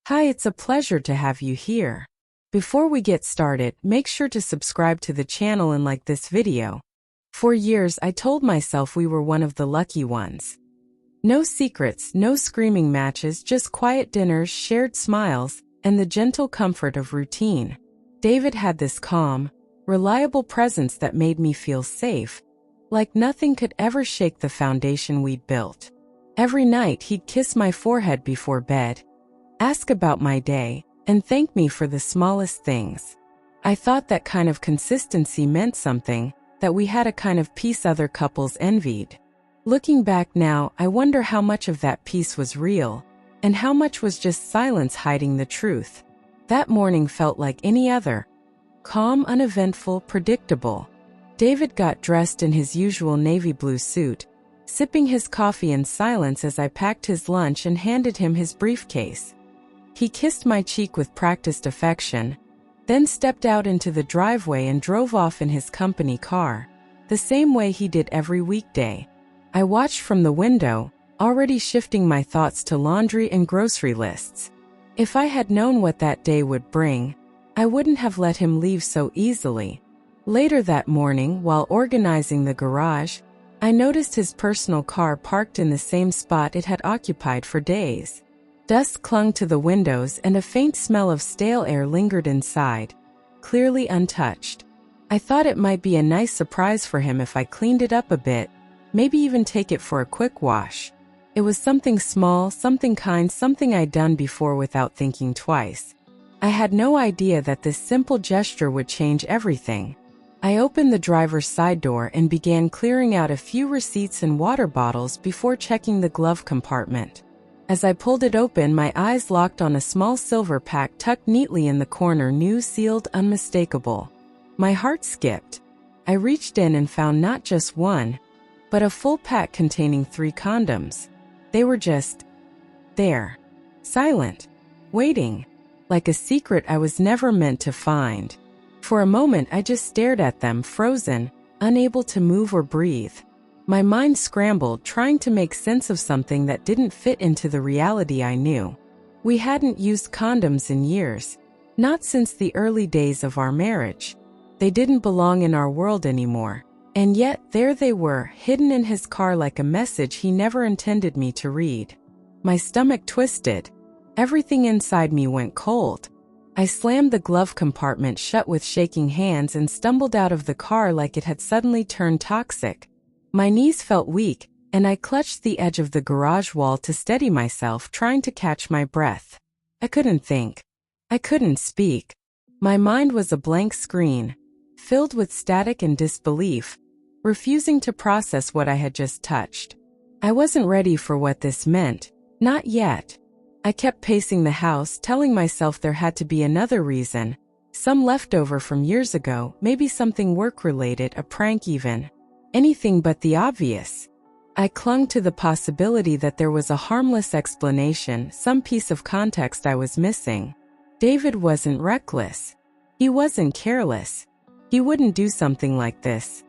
Hi, it's a pleasure to have you here. Before we get started, make sure to subscribe to the channel and like this video. For years, I told myself we were one of the lucky ones. No secrets, no screaming matches, just quiet dinners, shared smiles, and the gentle comfort of routine. David had this calm, reliable presence that made me feel safe, like nothing could ever shake the foundation we'd built. Every night, he'd kiss my forehead before bed, ask about my day, and thank me for the smallest things. I thought that kind of consistency meant something, that we had a kind of peace other couples envied. Looking back now, I wonder how much of that peace was real, and how much was just silence hiding the truth. That morning felt like any other. Calm, uneventful, predictable. David got dressed in his usual navy blue suit, sipping his coffee in silence as I packed his lunch and handed him his briefcase. He kissed my cheek with practiced affection, then stepped out into the driveway and drove off in his company car, the same way he did every weekday. I watched from the window, already shifting my thoughts to laundry and grocery lists. If I had known what that day would bring, I wouldn't have let him leave so easily. Later that morning, while organizing the garage, I noticed his personal car parked in the same spot it had occupied for days. Dust clung to the windows and a faint smell of stale air lingered inside, clearly untouched. I thought it might be a nice surprise for him if I cleaned it up a bit, maybe even take it for a quick wash. It was something small, something kind, something I'd done before without thinking twice. I had no idea that this simple gesture would change everything. I opened the driver's side door and began clearing out a few receipts and water bottles before checking the glove compartment. As I pulled it open, my eyes locked on a small silver pack tucked neatly in the corner, new, sealed, unmistakable. My heart skipped. I reached in and found not just one, but a full pack containing 3 condoms. They were just there, silent, waiting, like a secret I was never meant to find. For a moment, I just stared at them, frozen, unable to move or breathe. My mind scrambled, trying to make sense of something that didn't fit into the reality I knew. We hadn't used condoms in years, not since the early days of our marriage. They didn't belong in our world anymore. And yet, there they were, hidden in his car like a message he never intended me to read. My stomach twisted. Everything inside me went cold. I slammed the glove compartment shut with shaking hands and stumbled out of the car like it had suddenly turned toxic. My knees felt weak, and I clutched the edge of the garage wall to steady myself, trying to catch my breath. I couldn't think. I couldn't speak. My mind was a blank screen, filled with static and disbelief, refusing to process what I had just touched. I wasn't ready for what this meant. Not yet. I kept pacing the house, telling myself there had to be another reason, some leftover from years ago, maybe something work-related, a prank even. Anything but the obvious. I clung to the possibility that there was a harmless explanation, some piece of context I was missing. David wasn't reckless. He wasn't careless. He wouldn't do something like this.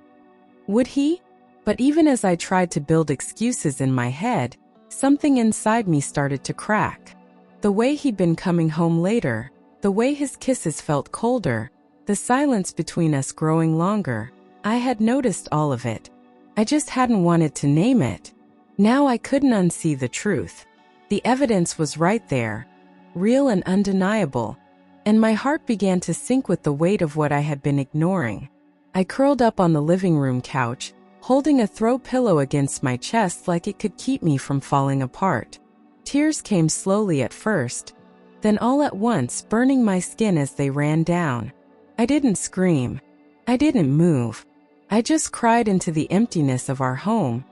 Would he? But even as I tried to build excuses in my head, something inside me started to crack. The way he'd been coming home later, the way his kisses felt colder, the silence between us growing longer. I had noticed all of it. I just hadn't wanted to name it. Now I couldn't unsee the truth. The evidence was right there, real and undeniable, and my heart began to sink with the weight of what I had been ignoring. I curled up on the living room couch, holding a throw pillow against my chest like it could keep me from falling apart. Tears came slowly at first, then all at once, burning my skin as they ran down. I didn't scream. I didn't move. I just cried into the emptiness of our home,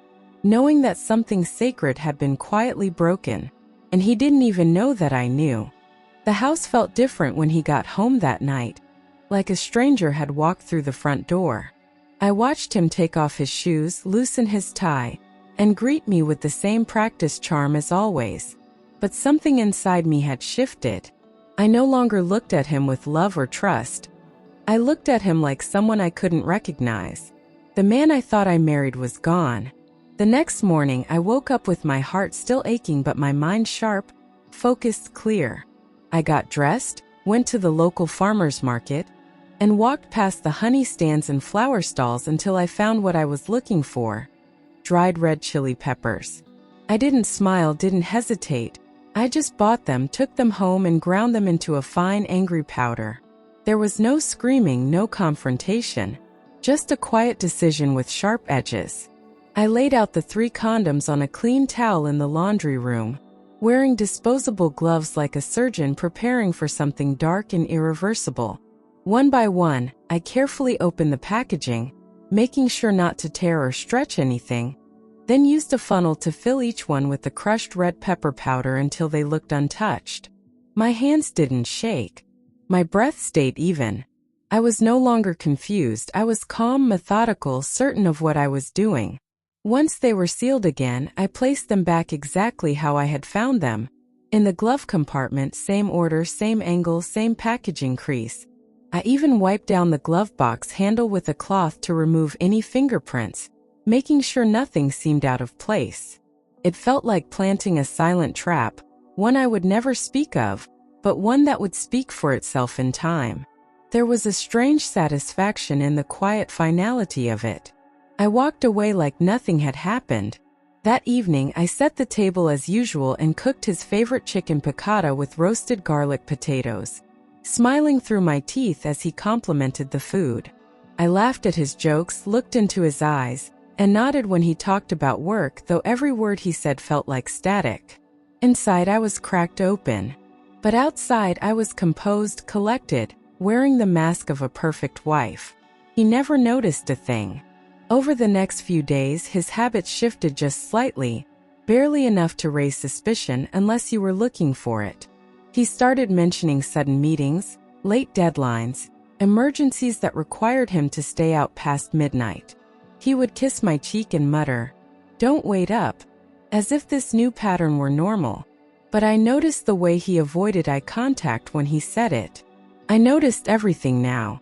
knowing that something sacred had been quietly broken, and he didn't even know that I knew. The house felt different when he got home that night, like a stranger had walked through the front door. I watched him take off his shoes, loosen his tie, and greet me with the same practiced charm as always. But something inside me had shifted. I no longer looked at him with love or trust. I looked at him like someone I couldn't recognize. The man I thought I married was gone. The next morning, I woke up with my heart still aching but my mind sharp, focused, clear. I got dressed, went to the local farmer's market, and walked past the honey stands and flower stalls until I found what I was looking for: dried red chili peppers. I didn't smile, didn't hesitate. I just bought them, took them home, and ground them into a fine, angry powder. There was no screaming, no confrontation, just a quiet decision with sharp edges. I laid out the 3 condoms on a clean towel in the laundry room, wearing disposable gloves like a surgeon preparing for something dark and irreversible. One by one, I carefully opened the packaging, making sure not to tear or stretch anything, then used a funnel to fill each one with the crushed red pepper powder until they looked untouched. My hands didn't shake. My breath stayed even. I was no longer confused. I was calm, methodical, certain of what I was doing. Once they were sealed again, I placed them back exactly how I had found them. In the glove compartment, same order, same angle, same packaging crease. I even wiped down the glove box handle with a cloth to remove any fingerprints, making sure nothing seemed out of place. It felt like planting a silent trap, one I would never speak of, but one that would speak for itself in time. There was a strange satisfaction in the quiet finality of it. I walked away like nothing had happened. That evening, I set the table as usual and cooked his favorite chicken piccata with roasted garlic potatoes, smiling through my teeth as he complimented the food. I laughed at his jokes, looked into his eyes, and nodded when he talked about work, though every word he said felt like static. Inside, I was cracked open. But outside, I was composed, collected, wearing the mask of a perfect wife. He never noticed a thing. Over the next few days, his habits shifted just slightly, barely enough to raise suspicion unless you were looking for it. He started mentioning sudden meetings, late deadlines, emergencies that required him to stay out past midnight. He would kiss my cheek and mutter, "Don't wait up," as if this new pattern were normal. But I noticed the way he avoided eye contact when he said it. I noticed everything now.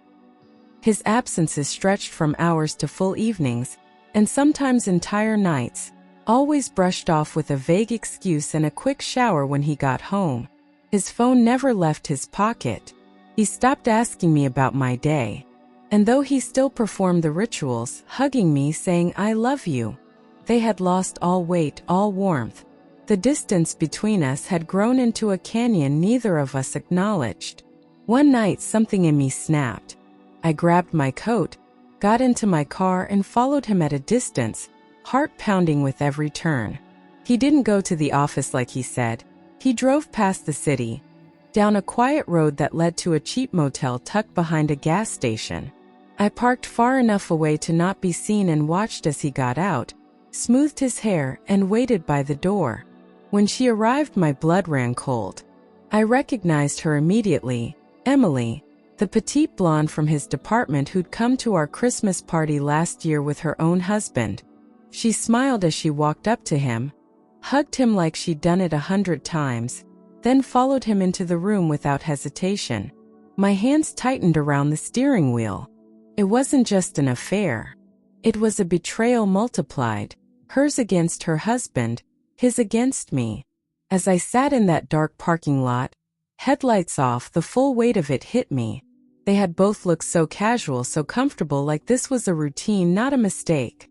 His absences stretched from hours to full evenings, and sometimes entire nights, always brushed off with a vague excuse and a quick shower when he got home. His phone never left his pocket. He stopped asking me about my day. And though he still performed the rituals, hugging me, saying, "I love you," they had lost all weight, all warmth. The distance between us had grown into a canyon neither of us acknowledged. One night, something in me snapped. I grabbed my coat, got into my car, and followed him at a distance, heart pounding with every turn. He didn't go to the office like he said. He drove past the city, down a quiet road that led to a cheap motel tucked behind a gas station. I parked far enough away to not be seen and watched as he got out, smoothed his hair, and waited by the door. When she arrived, my blood ran cold. I recognized her immediately, Emily, the petite blonde from his department who'd come to our Christmas party last year with her own husband. She smiled as she walked up to him, hugged him like she'd done it 100 times, then followed him into the room without hesitation. My hands tightened around the steering wheel. It wasn't just an affair. It was a betrayal multiplied, hers against her husband, his against me. As I sat in that dark parking lot, headlights off, the full weight of it hit me. They had both looked so casual, so comfortable, like this was a routine, not a mistake.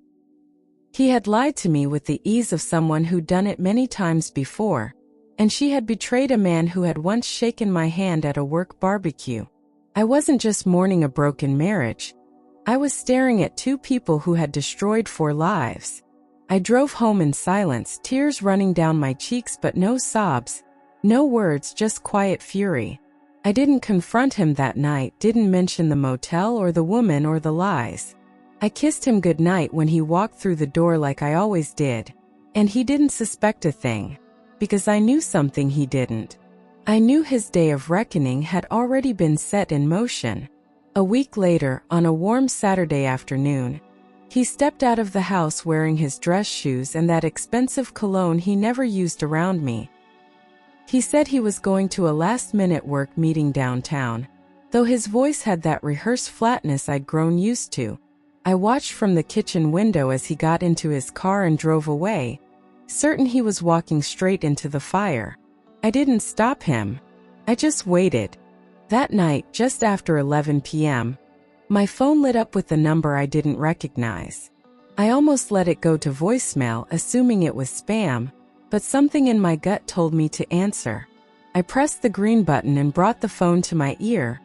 He had lied to me with the ease of someone who'd done it many times before, and she had betrayed a man who had once shaken my hand at a work barbecue. I wasn't just mourning a broken marriage. I was staring at 2 people who had destroyed 4 lives. I drove home in silence, tears running down my cheeks, but no sobs, no words, just quiet fury. I didn't confront him that night, didn't mention the motel or the woman or the lies. I kissed him goodnight when he walked through the door like I always did. And he didn't suspect a thing. Because I knew something he didn't. I knew his day of reckoning had already been set in motion. A week later, on a warm Saturday afternoon, he stepped out of the house wearing his dress shoes and that expensive cologne he never used around me. He said he was going to a last-minute work meeting downtown, though his voice had that rehearsed flatness I'd grown used to. I watched from the kitchen window as he got into his car and drove away, certain he was walking straight into the fire. I didn't stop him. I just waited. That night, just after 11 p.m., my phone lit up with a number I didn't recognize. I almost let it go to voicemail, assuming it was spam, but something in my gut told me to answer. I pressed the green button and brought the phone to my ear,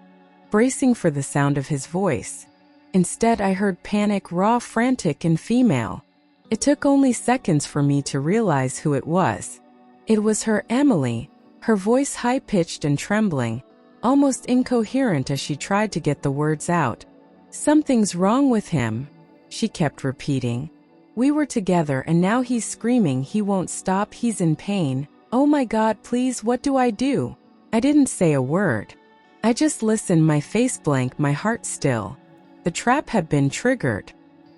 bracing for the sound of his voice. Instead, I heard panic, raw, frantic, and female. It took only seconds for me to realize who it was. It was her, Emily, her voice high-pitched and trembling, almost incoherent as she tried to get the words out. "Something's wrong with him," she kept repeating. "We were together and now he's screaming, he won't stop, he's in pain. Oh my God, please, what do I do?" I didn't say a word. I just listened, my face blank, my heart still. The trap had been triggered.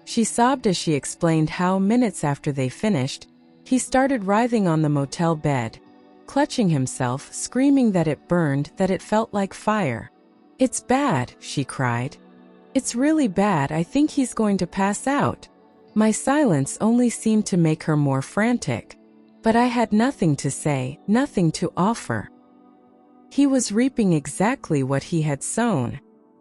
She sobbed as she explained how, minutes after they finished, he started writhing on the motel bed, clutching himself, screaming that it burned, that it felt like fire. "It's bad," she cried. "It's really bad, I think he's going to pass out." My silence only seemed to make her more frantic. But I had nothing to say, nothing to offer. He was reaping exactly what he had sown.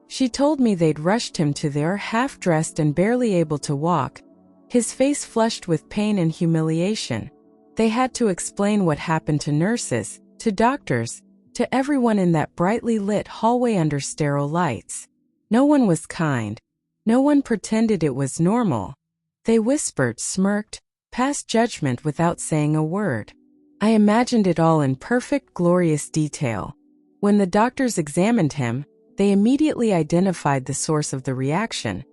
She told me they'd rushed him to there, half-dressed and barely able to walk, his face flushed with pain and humiliation. They had to explain what happened to nurses, to doctors, to everyone in that brightly lit hallway under sterile lights. No one was kind. No one pretended it was normal. They whispered, smirked, passed judgment without saying a word. I imagined it all in perfect, glorious detail. When the doctors examined him, they immediately identified the source of the reaction: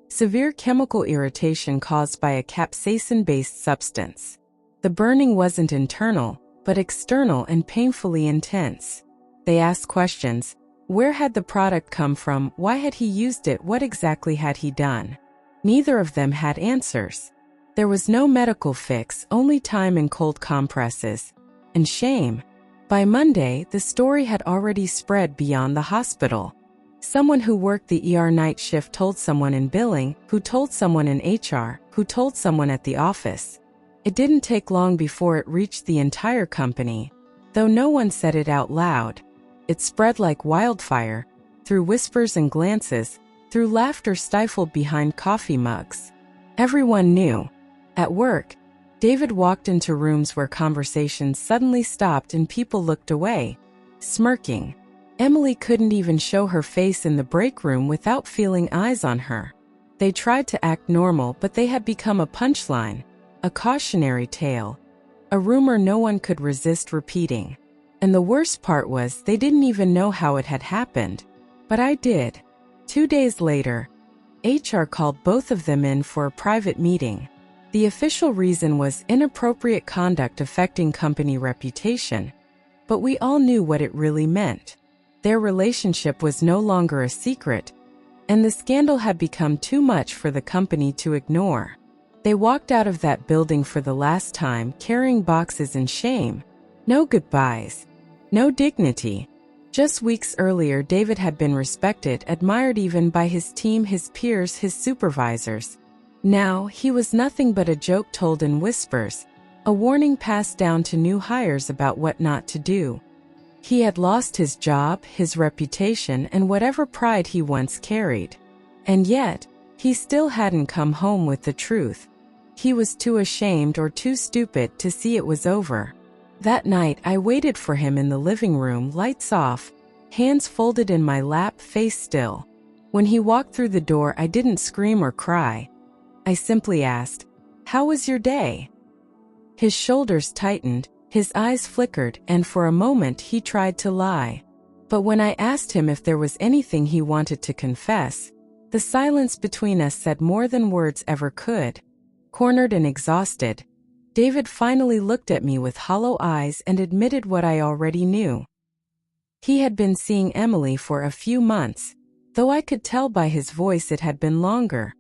severe chemical irritation caused by a capsaicin-based substance. The burning wasn't internal, but external and painfully intense. They asked questions. Where had the product come from? Why had he used it? What exactly had he done? Neither of them had answers. There was no medical fix, only time and cold compresses. And shame. By Monday, the story had already spread beyond the hospital. Someone who worked the ER night shift told someone in billing, who told someone in HR, who told someone at the office. It didn't take long before it reached the entire company. Though no one said it out loud, it spread like wildfire, through whispers and glances, through laughter stifled behind coffee mugs. Everyone knew. At work, David walked into rooms where conversations suddenly stopped and people looked away, smirking. Emily couldn't even show her face in the break room without feeling eyes on her. They tried to act normal, but they had become a punchline, a cautionary tale, a rumor no one could resist repeating. And the worst part was they didn't even know how it had happened. But I did. 2 days later, HR called both of them in for a private meeting. The official reason was inappropriate conduct affecting company reputation. But we all knew what it really meant. Their relationship was no longer a secret, and the scandal had become too much for the company to ignore. They walked out of that building for the last time, carrying boxes in shame. No goodbyes. No dignity. Just weeks earlier, David had been respected, admired even by his team, his peers, his supervisors. Now, he was nothing but a joke told in whispers, a warning passed down to new hires about what not to do. He had lost his job, his reputation, and whatever pride he once carried. And yet, he still hadn't come home with the truth. He was too ashamed or too stupid to see it was over. That night, I waited for him in the living room, lights off, hands folded in my lap, face still. When he walked through the door, I didn't scream or cry. I simply asked, "How was your day?" His shoulders tightened, his eyes flickered, and for a moment he tried to lie. But when I asked him if there was anything he wanted to confess, the silence between us said more than words ever could. Cornered and exhausted, David finally looked at me with hollow eyes and admitted what I already knew. He had been seeing Emily for a few months, though I could tell by his voice it had been longer.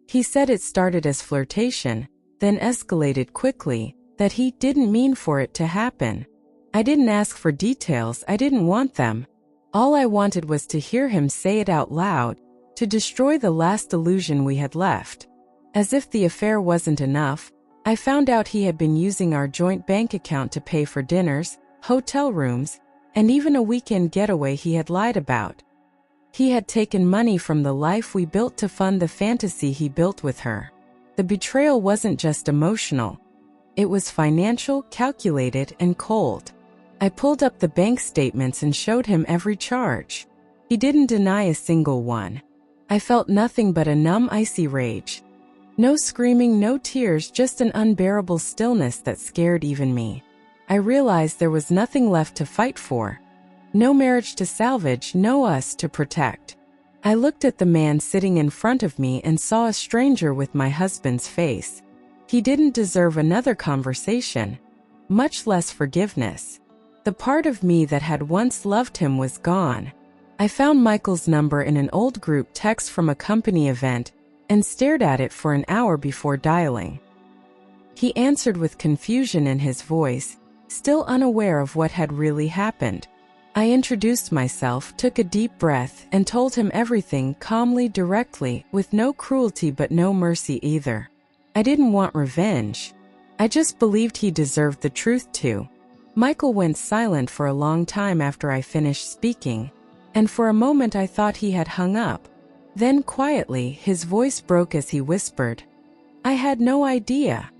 He said it started as flirtation, then escalated quickly, that he didn't mean for it to happen. I didn't ask for details, I didn't want them. All I wanted was to hear him say it out loud, to destroy the last illusion we had left. As if the affair wasn't enough, I found out he had been using our joint bank account to pay for dinners, hotel rooms, and even a weekend getaway he had lied about. He had taken money from the life we built to fund the fantasy he built with her. The betrayal wasn't just emotional. It was financial, calculated, and cold. I pulled up the bank statements and showed him every charge. He didn't deny a single one. I felt nothing but a numb, icy rage. No screaming, no tears, just an unbearable stillness that scared even me. I realized there was nothing left to fight for. No marriage to salvage, no us to protect. I looked at the man sitting in front of me and saw a stranger with my husband's face. He didn't deserve another conversation, much less forgiveness. The part of me that had once loved him was gone. I found Michael's number in an old group text from a company event and stared at it for an hour before dialing. He answered with confusion in his voice, still unaware of what had really happened. I introduced myself, took a deep breath, and told him everything calmly, directly, with no cruelty but no mercy either. I didn't want revenge. I just believed he deserved the truth too. Michael went silent for a long time after I finished speaking, and for a moment I thought he had hung up. Then quietly, his voice broke as he whispered, "I had no idea."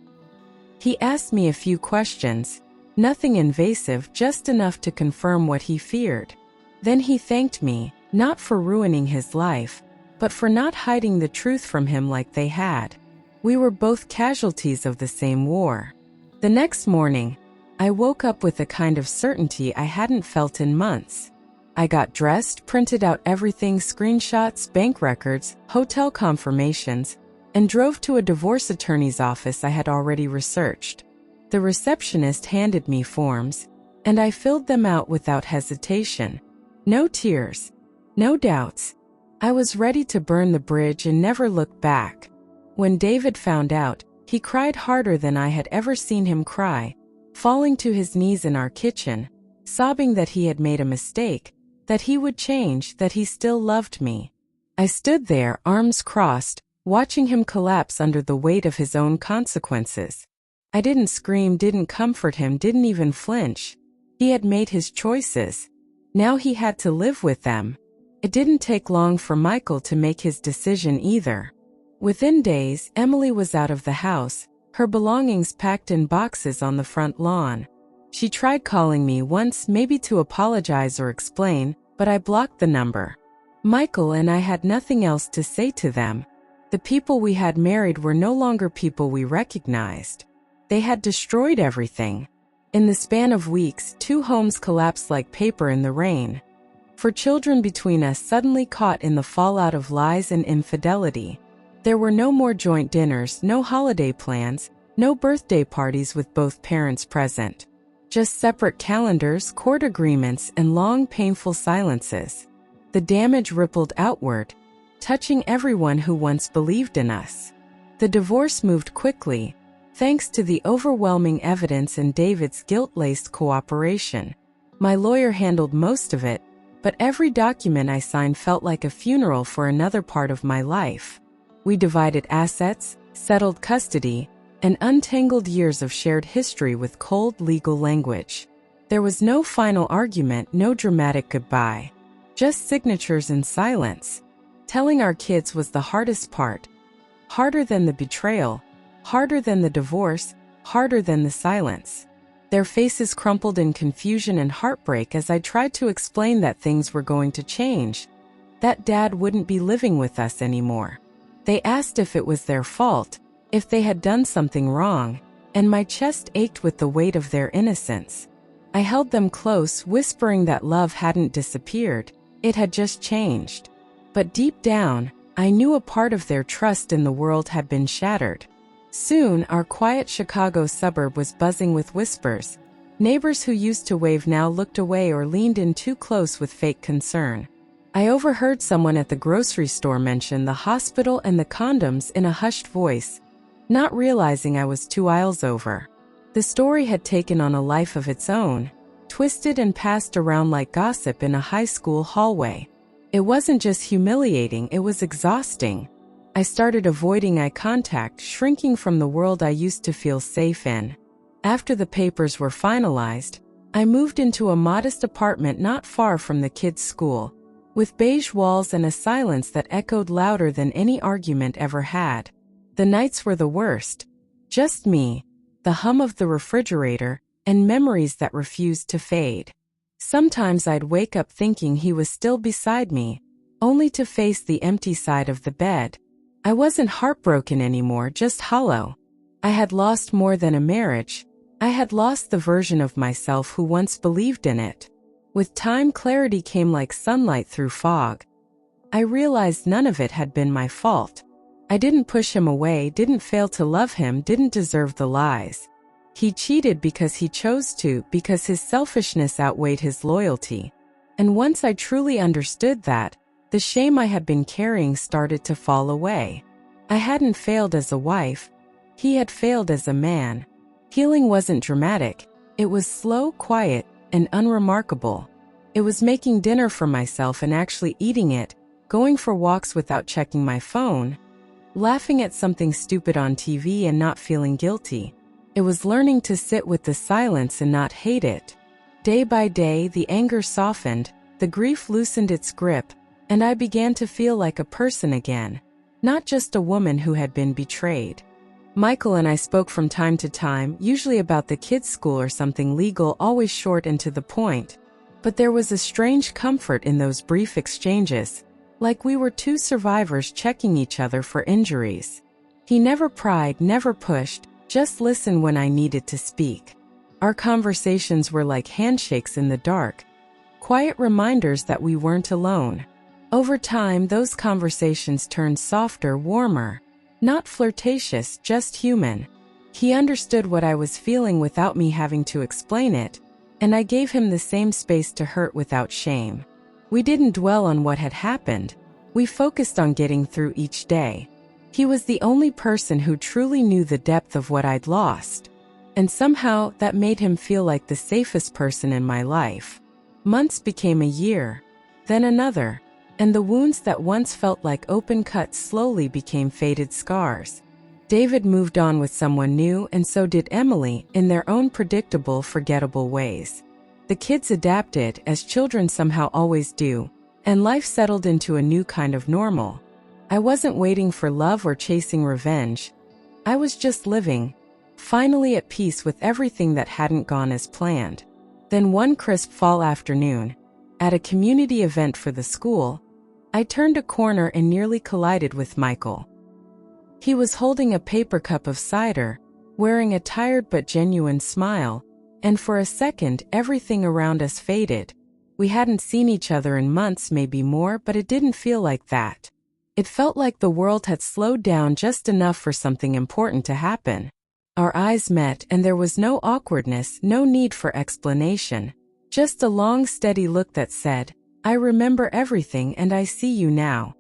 He asked me a few questions, nothing invasive, just enough to confirm what he feared. Then he thanked me, not for ruining his life, but for not hiding the truth from him like they had. We were both casualties of the same war. The next morning, I woke up with a kind of certainty I hadn't felt in months. I got dressed, printed out everything, screenshots, bank records, hotel confirmations, and drove to a divorce attorney's office I had already researched. The receptionist handed me forms, and I filled them out without hesitation. No tears, no doubts. I was ready to burn the bridge and never look back. When David found out, he cried harder than I had ever seen him cry, falling to his knees in our kitchen, sobbing that he had made a mistake, that he would change, that he still loved me. I stood there, arms crossed, watching him collapse under the weight of his own consequences. I didn't scream, didn't comfort him, didn't even flinch. He had made his choices. Now he had to live with them. It didn't take long for Michael to make his decision either. Within days, Emily was out of the house, her belongings packed in boxes on the front lawn. She tried calling me once, maybe to apologize or explain, but I blocked the number. Michael and I had nothing else to say to them. The people we had married were no longer people we recognized. They had destroyed everything. In the span of weeks, 2 homes collapsed like paper in the rain. For children between us suddenly caught in the fallout of lies and infidelity. There were no more joint dinners, no holiday plans, no birthday parties with both parents present. Just separate calendars, court agreements, and long, painful silences. The damage rippled outward, touching everyone who once believed in us. The divorce moved quickly, thanks to the overwhelming evidence and David's guilt-laced cooperation. My lawyer handled most of it, but every document I signed felt like a funeral for another part of my life. We divided assets, settled custody, and untangled years of shared history with cold legal language. There was no final argument, no dramatic goodbye. Just signatures and silence. Telling our kids was the hardest part. Harder than the betrayal, harder than the divorce, harder than the silence. Their faces crumpled in confusion and heartbreak as I tried to explain that things were going to change. That Dad wouldn't be living with us anymore. They asked if it was their fault, if they had done something wrong, and my chest ached with the weight of their innocence. I held them close, whispering that love hadn't disappeared, it had just changed. But deep down, I knew a part of their trust in the world had been shattered. Soon, our quiet Chicago suburb was buzzing with whispers. Neighbors who used to wave now looked away or leaned in too close with fake concern. I overheard someone at the grocery store mention the hospital and the condoms in a hushed voice, not realizing I was 2 aisles over. The story had taken on a life of its own, twisted and passed around like gossip in a high school hallway. It wasn't just humiliating, it was exhausting. I started avoiding eye contact, shrinking from the world I used to feel safe in. After the papers were finalized, I moved into a modest apartment not far from the kids' school, with beige walls and a silence that echoed louder than any argument ever had. The nights were the worst. Just me, the hum of the refrigerator, and memories that refused to fade. Sometimes I'd wake up thinking he was still beside me, only to face the empty side of the bed. I wasn't heartbroken anymore, just hollow. I had lost more than a marriage. I had lost the version of myself who once believed in it. With time, clarity came like sunlight through fog. I realized none of it had been my fault. I didn't push him away, didn't fail to love him, didn't deserve the lies. He cheated because he chose to, because his selfishness outweighed his loyalty. And once I truly understood that, the shame I had been carrying started to fall away. I hadn't failed as a wife. He had failed as a man. Healing wasn't dramatic. It was slow, quiet, and unremarkable. It was making dinner for myself and actually eating it, going for walks without checking my phone, laughing at something stupid on TV and not feeling guilty. It was learning to sit with the silence and not hate it. Day by day, the anger softened, the grief loosened its grip, and I began to feel like a person again, not just a woman who had been betrayed. Michael and I spoke from time to time, usually about the kids' school or something legal, always short and to the point. But there was a strange comfort in those brief exchanges, like we were two survivors checking each other for injuries. He never pried, never pushed, just listened when I needed to speak. Our conversations were like handshakes in the dark, quiet reminders that we weren't alone. Over time, those conversations turned softer, warmer. Not flirtatious, just human. He understood what I was feeling without me having to explain it, and I gave him the same space to hurt without shame. We didn't dwell on what had happened. We focused on getting through each day. He was the only person who truly knew the depth of what I'd lost, and somehow that made him feel like the safest person in my life. Months became a year, then another, and the wounds that once felt like open cuts slowly became faded scars. David moved on with someone new, and so did Emily, in their own predictable, forgettable ways. The kids adapted, as children somehow always do, and life settled into a new kind of normal. I wasn't waiting for love or chasing revenge. I was just living, finally at peace with everything that hadn't gone as planned. Then one crisp fall afternoon, at a community event for the school, I turned a corner and nearly collided with Michael. He was holding a paper cup of cider, wearing a tired but genuine smile, and for a second everything around us faded. We hadn't seen each other in months, maybe more, but it didn't feel like that. It felt like the world had slowed down just enough for something important to happen. Our eyes met, and there was no awkwardness, no need for explanation. Just a long, steady look that said, "I remember everything and I see you now."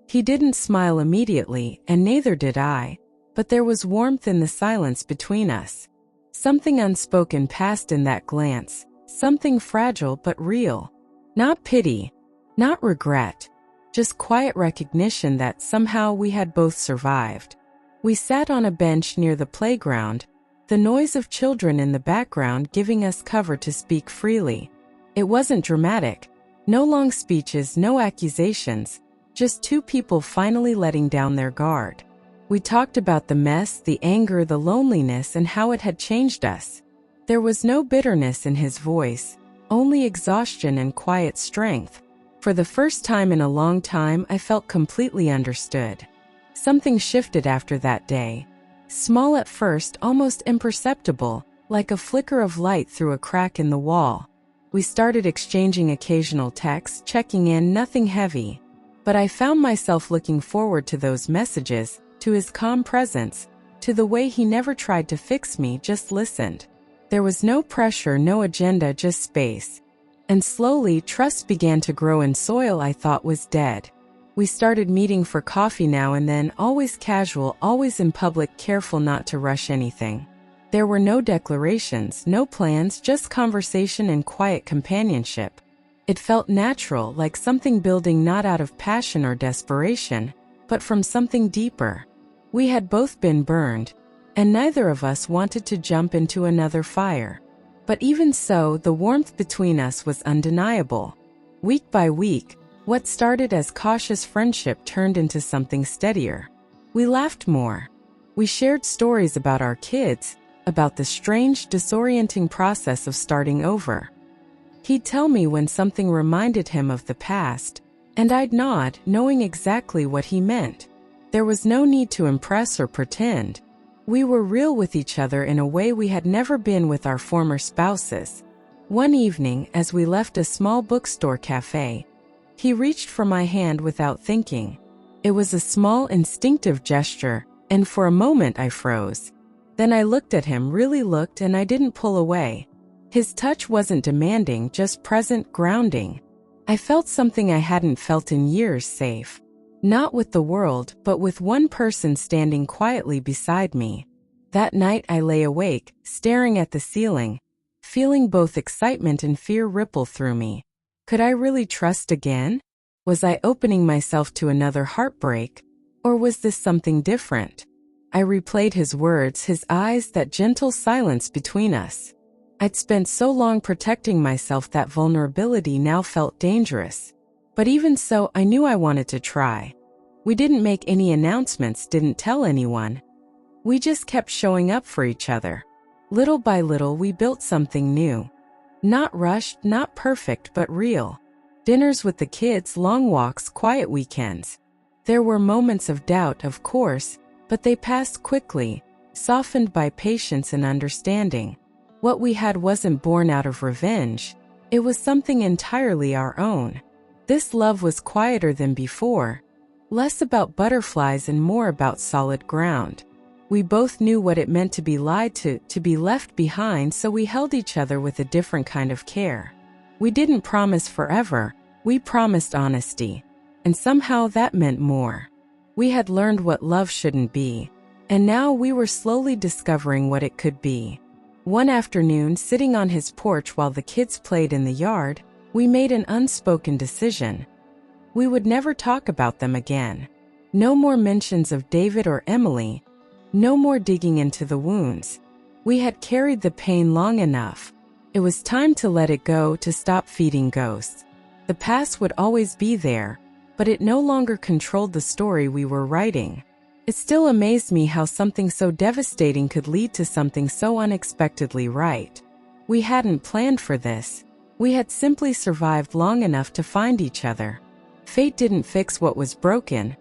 He didn't smile immediately, and neither did I, but there was warmth in the silence between us. Something unspoken passed in that glance, something fragile but real. Not pity, not regret, just quiet recognition that somehow we had both survived. We sat on a bench near the playground, the noise of children in the background giving us cover to speak freely. It wasn't dramatic. No long speeches, no accusations, just two people finally letting down their guard. We talked about the mess, the anger, the loneliness, and how it had changed us. There was no bitterness in his voice, only exhaustion and quiet strength. For the first time in a long time, I felt completely understood. Something shifted after that day. Small at first, almost imperceptible, like a flicker of light through a crack in the wall. We started exchanging occasional texts, checking in, nothing heavy. But I found myself looking forward to those messages, to his calm presence, to the way he never tried to fix me, just listened. There was no pressure, no agenda, just space. And slowly, trust began to grow in soil I thought was dead. We started meeting for coffee now and then, always casual, always in public, careful not to rush anything. There were no declarations, no plans, just conversation and quiet companionship. It felt natural, like something building not out of passion or desperation, but from something deeper. We had both been burned, and neither of us wanted to jump into another fire. But even so, the warmth between us was undeniable. Week by week, what started as cautious friendship turned into something steadier. We laughed more. We shared stories about our kids, about the strange, disorienting process of starting over. He'd tell me when something reminded him of the past, and I'd nod, knowing exactly what he meant. There was no need to impress or pretend. We were real with each other in a way we had never been with our former spouses. One evening, as we left a small bookstore cafe, he reached for my hand without thinking. It was a small, instinctive gesture, and for a moment I froze. Then I looked at him, really looked, and I didn't pull away. His touch wasn't demanding, just present, grounding. I felt something I hadn't felt in years, safe. Not with the world, but with one person standing quietly beside me. That night I lay awake, staring at the ceiling, feeling both excitement and fear ripple through me. Could I really trust again? Was I opening myself to another heartbreak? Or was this something different? I replayed his words, his eyes, that gentle silence between us. I'd spent so long protecting myself that vulnerability now felt dangerous. But even so, I knew I wanted to try. We didn't make any announcements, didn't tell anyone. We just kept showing up for each other. Little by little, we built something new. Not rushed, not perfect, but real. Dinners with the kids, long walks, quiet weekends. There were moments of doubt, of course, but they passed quickly, softened by patience and understanding. What we had wasn't born out of revenge. It was something entirely our own. This love was quieter than before, less about butterflies and more about solid ground. We both knew what it meant to be lied to be left behind, so we held each other with a different kind of care. We didn't promise forever, we promised honesty. And somehow that meant more. We had learned what love shouldn't be, and now we were slowly discovering what it could be. One afternoon, sitting on his porch while the kids played in the yard, we made an unspoken decision. We would never talk about them again. No more mentions of David or Emily. No more digging into the wounds. We had carried the pain long enough. It was time to let it go, to stop feeding ghosts. The past would always be there, but it no longer controlled the story we were writing. It still amazed me how something so devastating could lead to something so unexpectedly right. We hadn't planned for this. We had simply survived long enough to find each other. Fate didn't fix what was broken,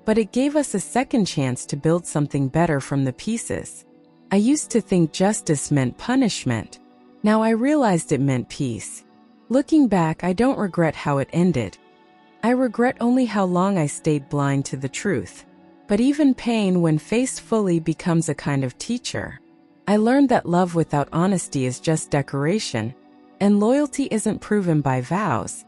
but it gave us a second chance to build something better from the pieces. I used to think justice meant punishment. Now I realized it meant peace. Looking back, I don't regret how it ended. I regret only how long I stayed blind to the truth. But even pain, when faced fully, becomes a kind of teacher. I learned that love without honesty is just decoration, and loyalty isn't proven by vows.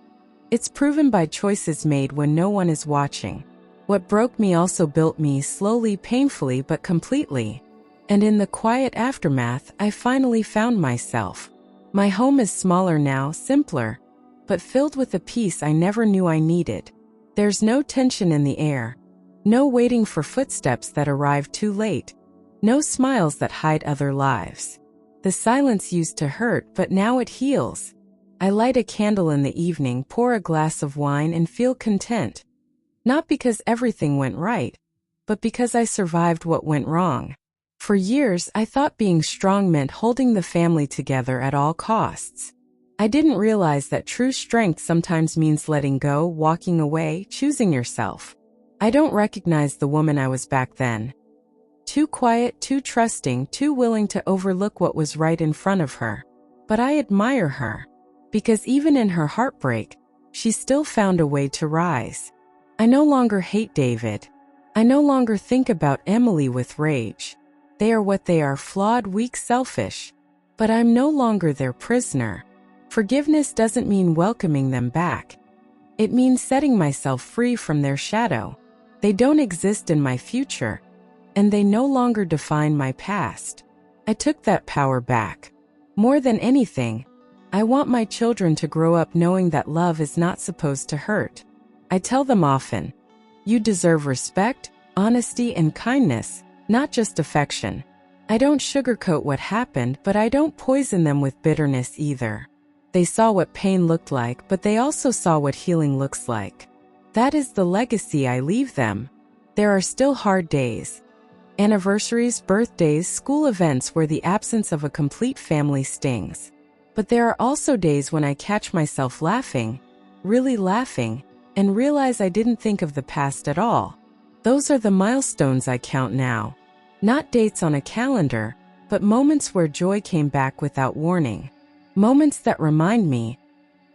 It's proven by choices made when no one is watching. What broke me also built me, slowly, painfully, but completely. And in the quiet aftermath, I finally found myself. My home is smaller now, simpler, but filled with a peace I never knew I needed. There's no tension in the air. No waiting for footsteps that arrive too late. No smiles that hide other lives. The silence used to hurt, but now it heals. I light a candle in the evening, pour a glass of wine, and feel content. Not because everything went right, but because I survived what went wrong. For years, I thought being strong meant holding the family together at all costs. I didn't realize that true strength sometimes means letting go, walking away, choosing yourself. I don't recognize the woman I was back then. Too quiet, too trusting, too willing to overlook what was right in front of her. But I admire her, because even in her heartbreak, she still found a way to rise. I no longer hate David. I no longer think about Emily with rage. They are what they are, flawed, weak, selfish. But I'm no longer their prisoner. Forgiveness doesn't mean welcoming them back. It means setting myself free from their shadow. They don't exist in my future, and they no longer define my past. I took that power back. More than anything, I want my children to grow up knowing that love is not supposed to hurt. I tell them often, you deserve respect, honesty, and kindness, not just affection. I don't sugarcoat what happened, but I don't poison them with bitterness either. They saw what pain looked like, but they also saw what healing looks like. That is the legacy I leave them. There are still hard days. Anniversaries, birthdays, school events where the absence of a complete family stings. But there are also days when I catch myself laughing, really laughing, and realize I didn't think of the past at all. Those are the milestones I count now. Not dates on a calendar, but moments where joy came back without warning. Moments that remind me,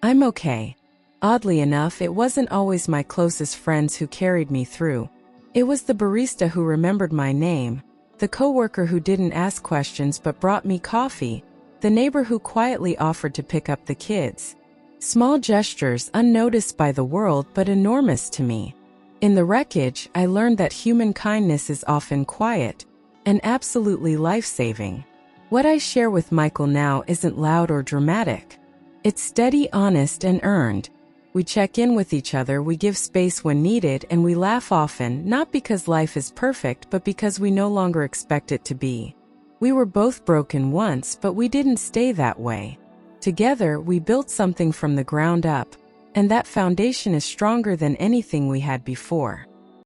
I'm okay. Oddly enough, it wasn't always my closest friends who carried me through. It was the barista who remembered my name, the coworker who didn't ask questions but brought me coffee, the neighbor who quietly offered to pick up the kids. Small gestures unnoticed by the world but enormous to me. In the wreckage, I learned that human kindness is often quiet and absolutely life-saving. What I share with Michael now isn't loud or dramatic. It's steady, honest, and earned. We check in with each other, we give space when needed, and we laugh often, not because life is perfect, but because we no longer expect it to be. We were both broken once, but we didn't stay that way. Together, we built something from the ground up, and that foundation is stronger than anything we had before.